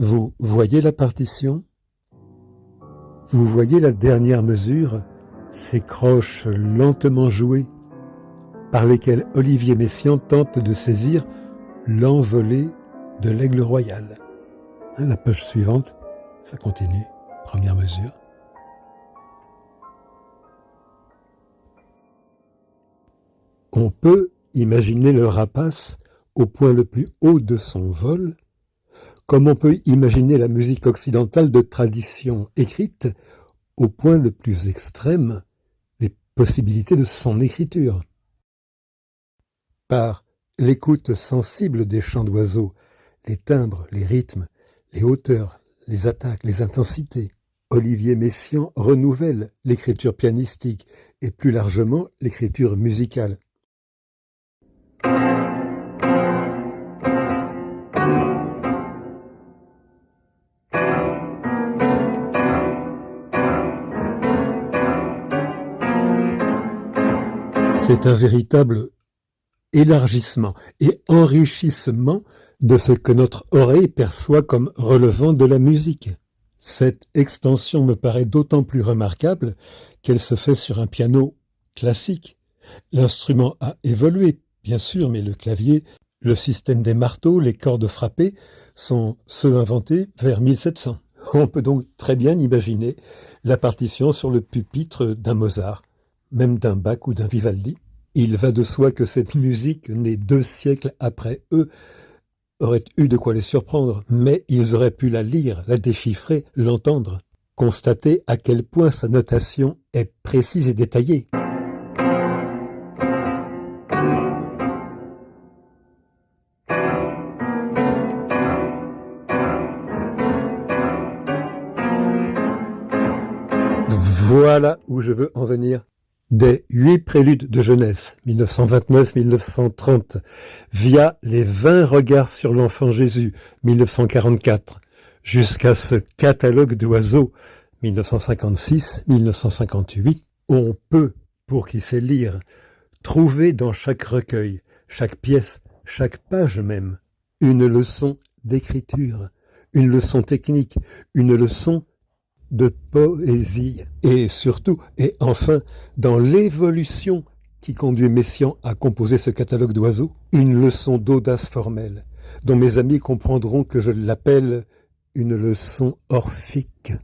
Vous voyez la partition? Vous voyez la dernière mesure, ces croches lentement jouées, par lesquelles Olivier Messiaen tente de saisir l'envolée de l'aigle royal. La page suivante, ça continue, première mesure. On peut imaginer le rapace au point le plus haut de son vol, comme on peut imaginer la musique occidentale de tradition écrite au point le plus extrême des possibilités de son écriture. Par l'écoute sensible des chants d'oiseaux, les timbres, les rythmes, les hauteurs, les attaques, les intensités, Olivier Messiaen renouvelle l'écriture pianistique et plus largement l'écriture musicale. C'est un véritable élargissement et enrichissement de ce que notre oreille perçoit comme relevant de la musique. Cette extension me paraît d'autant plus remarquable qu'elle se fait sur un piano classique. L'instrument a évolué, bien sûr, mais le clavier, le système des marteaux, les cordes frappées sont ceux inventés vers 1700. On peut donc très bien imaginer la partition sur le pupitre d'un Mozart, même d'un Bach ou d'un Vivaldi. Il va de soi que cette musique, née 2 siècles après eux, aurait eu de quoi les surprendre, mais ils auraient pu la lire, la déchiffrer, l'entendre, constater à quel point sa notation est précise et détaillée. Voilà où je veux en venir. Des 8 préludes de jeunesse, 1929-1930, via les 20 regards sur l'enfant Jésus, 1944, jusqu'à ce catalogue d'oiseaux, 1956-1958, on peut, pour qui sait lire, trouver dans chaque recueil, chaque pièce, chaque page même, une leçon d'écriture, une leçon technique, une leçon de poésie, et surtout, et enfin, dans l'évolution qui conduit Messiaen à composer ce catalogue d'oiseaux, une leçon d'audace formelle, dont mes amis comprendront que je l'appelle une leçon orphique.